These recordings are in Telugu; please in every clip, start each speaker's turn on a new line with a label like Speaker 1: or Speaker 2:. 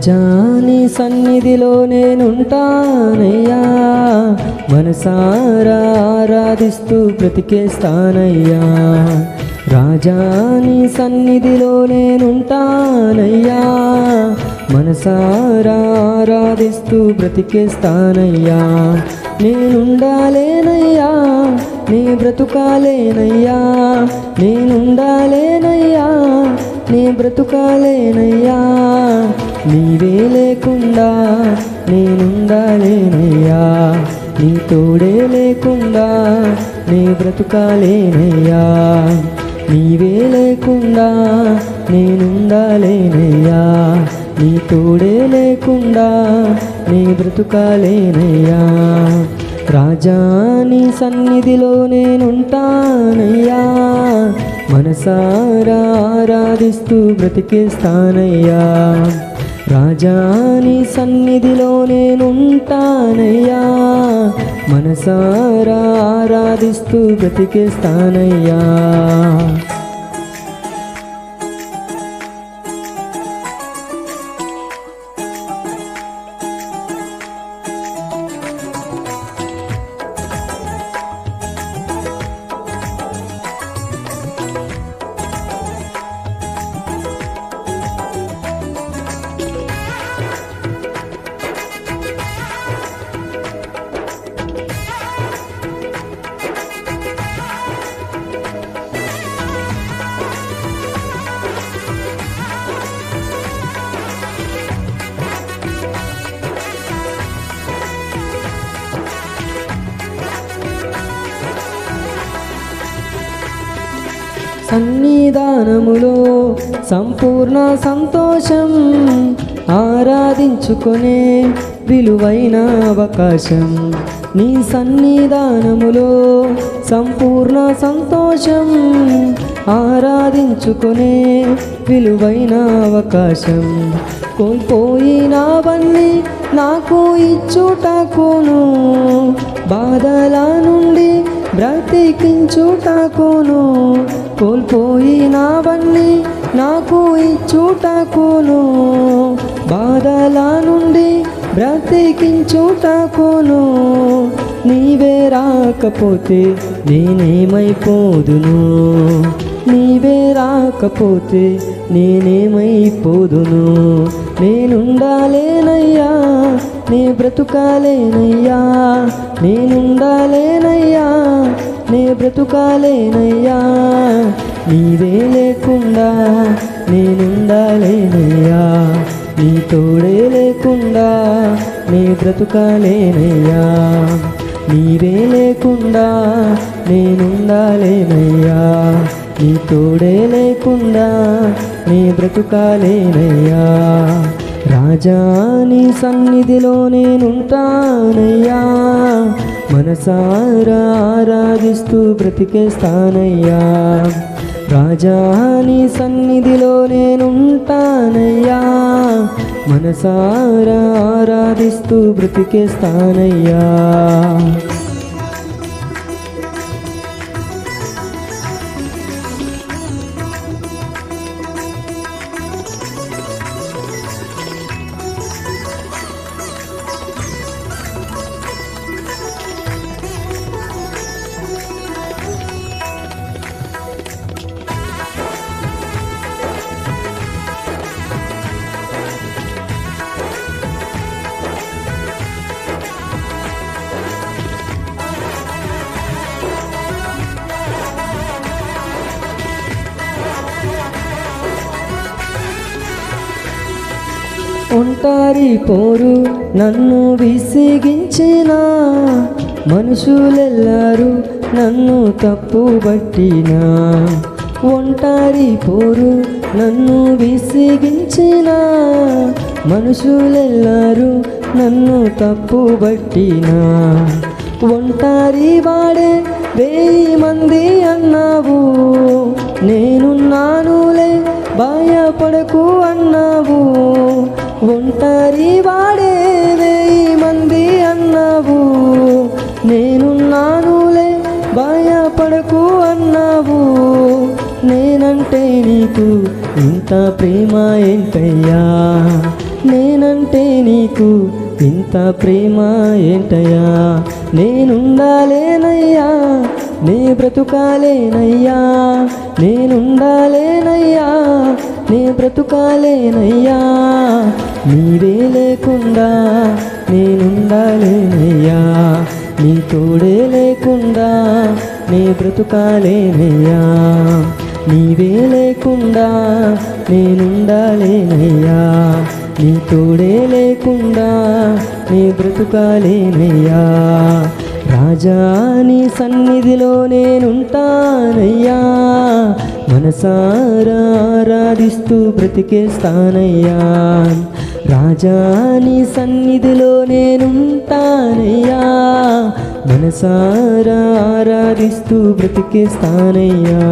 Speaker 1: రాజా నీ సన్నిధిలో నేనుంటానయ్యా, మనసారా ఆరాధిస్తూ బ్రతికేస్తానయ్యా. రాజా నీ సన్నిధిలో నేనుంటానయ్యా, మనసారా ఆరాధిస్తూ బ్రతికేస్తానయ్యా. నేనుండాలేనయ్యా, నీ బ్రతుకాలేనయ్యా, నేనుండాలేనయ్యా, నీ బ్రతుకాలేనయ్యా. నీవే లేకుండా నేనుండాలేనయ్యా, నీ తోడే లేకుండా నీ బ్రతుకాలేనయ్యా. నీవే లేకుండా నేనుండాలేనయ్యా, నీ తోడే లేకుండా నీ బ్రతుకాలేనయ్యా. రాజా నీ సన్నిధిలో నేనుంటానయ్యా, మనసారా ఆరాధిస్తూ బ్రతికేస్తానయ్యా. రాజా నీ సన్నిధిలో నేనుంటానయ్యా, మనసారా ఆరాధిస్తూ బ్రతికేస్తానయ్యా. సన్నిధానములో సంపూర్ణ సంతోషం, ఆరాధించుకునే విలువైన అవకాశం. నీ సన్నిధానములో సంపూర్ణ సంతోషం, ఆరాధించుకునే విలువైన అవకాశం. కోల్పోయినవన్నీ నాకు ఇచ్చుటకును, బాధల నుండి బ్రతికించుటకును. కోల్పోయినవన్నీ నాకు ఇచ్చుటకును, బాధల నుండి బ్రతికించుటకును. నీవే రాకపోతే నేనేమైపోదును, నీవే రాకపోతే నేనేమైపోదును. నేనుండాలేనయ్యా, నీ బ్రతుకాలేనయ్యా, నేనుండాలేనయ్యా, నీ బ్రతుకాలేనయ్యా. నీవే లేకుండా నేనుండాలేనయ్యా, నీ తోడే లేకుండా నీ బ్రతుకాలేనయ్యా. నీవే లేకుండా నేనుండాలేనయ్యా, నీ తోడే లేకుండా నీ బ్రతుకాలేనయ్యా. రాజా నీ సన్నిధిలో నేనుంటానయ్యా, మనసారా ఆరాధిస్తూ బ్రతికేస్తానయ్యా. రాజా నీ సన్నిధిలో నేనుంటానయ్యా, మనసారా ఆరాధిస్తూ బ్రతికేస్తానయ్యా. ఒంటారి పోరు నన్ను విసిగించిన, మనుషులెల్లరూ నన్ను తప్పుబట్టిన. ఒంటారి పోరు నన్ను విసిగించిన, మనుషులెల్లరూ నన్ను తప్పుబట్టిన. ఒంటారి వాడే 1000 మంది అన్నావు, నేనున్నానులే భయపడకు అన్నావు. ఒంటరి వాడే 1000 మంది అన్నావు, నేనున్నానులే భయపడకు అన్నావు. నేనంటే నీకు ఇంత ప్రేమ ఏంటయ్యా, నేనంటే నీకు ఇంత ప్రేమ ఏంటయ్యా, నేనుండాలేనయ్యా, నే బ్రతుకాలేనయ్యా, నేనుండాలేనయ్యా, నే బ్రతుకాలేనయ్యా, నీవే లేకుండా నేనుండాలేనయ్యా, నీ తోడే లేకుండా నే బ్రతుకాలేనయ్యా, నీవే లేకుండా నేనుండాలేనయ్యా, నీ తోడే లేకుండా నే బ్రతుకాలేనయ్యా. రాజా నీ సన్నిధిలో నేనుంటానయ్యా, మనసారా ఆరాధిస్తూ బ్రతికేస్తానయ్యా. రాజా నీ సన్నిధిలో నేనుంటానయ్యా, మనసారా ఆరాధిస్తూ బ్రతికేస్తానయ్యా.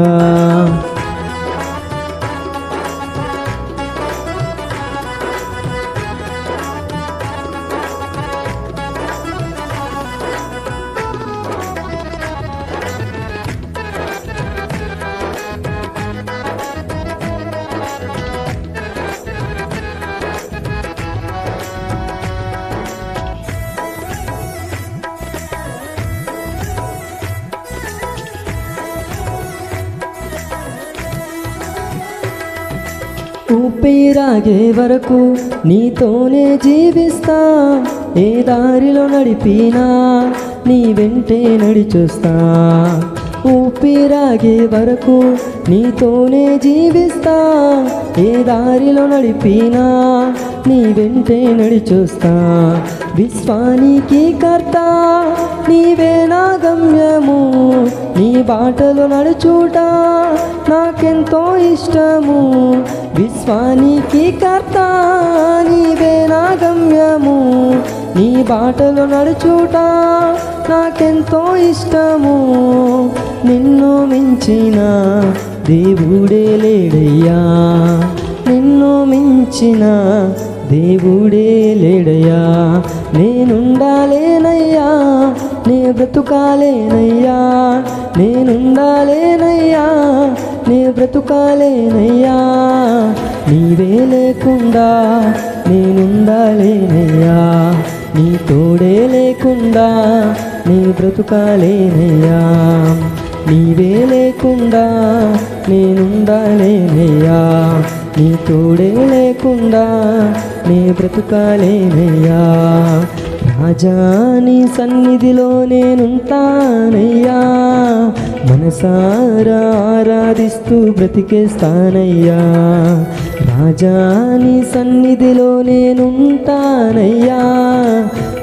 Speaker 1: ఊపిరాగే వరకు నీతోనే జీవిస్తా, ఏ దారిలో నడిపినా నీ వెంటే నడిచొస్తా. ఊపిరాగే వరకు నీతోనే జీవిస్తా, ఏ దారిలో నడిపినా నీ వెంటే నడిచొస్తా. విశ్వానికి కర్త నీవే నా గమ్యము, నీ బాటలు నడుచుట నాకెంతో ఇష్టము. విశ్వానికి కర్త నీవే నా గమ్యము, నీ బాటలు నడుచుట నాకెంతో ఇష్టము. నిన్ను మించిన దేవుడే లేడయ్యా, నిన్ను మించిన దేవుడే లేడయ్యా. నేనుండాలేనయ్యా, నే బ్రతుకాలేనయ్యా, నేనుండాలేనయ్యా, నే బ్రతుకాలేనయ్యా, నీవే లేకుండా నేనుండాలేనయ్యా, నీ తోడే లేకుండా నీ బ్రతుకాలేనయ్యా, నీవే లేకుండా నేనుండాలేనయ్యా, నీ తోడే లేకుండా నే బ్రతుకాలేనయ్యా. రాజా నీ సన్నిధిలో నేనుంటానయ్యా, మనసారా ఆరాధిస్తూ బ్రతికేస్తానయ్యా. రాజా నీ సన్నిధిలో నేనుంటానయ్యా,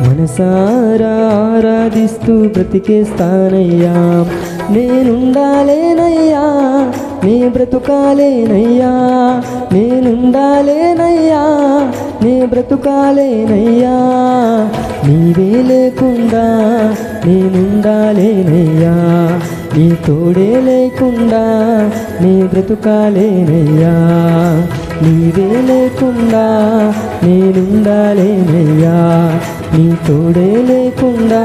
Speaker 1: మనసారా ఆరాధిస్తూ బ్రతికేస్తానయ్యా. నేనుండాలేనయ్యా, నే బ్రతుకాలేనయ్యా, నేనుండాలేనయ్యా, నే బ్రతుకాలేనయ్యా, నీవే లేకుండా నేనుండాలేనయ్యా, నీ తోడే లేకుండా నే బ్రతుకాలేనయ్యా, నీవే లేకుండా నేనుండాలేనయ్యా, నీ తోడే లేకుండా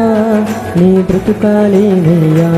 Speaker 1: నే బ్రతుకాలేనయ్యా.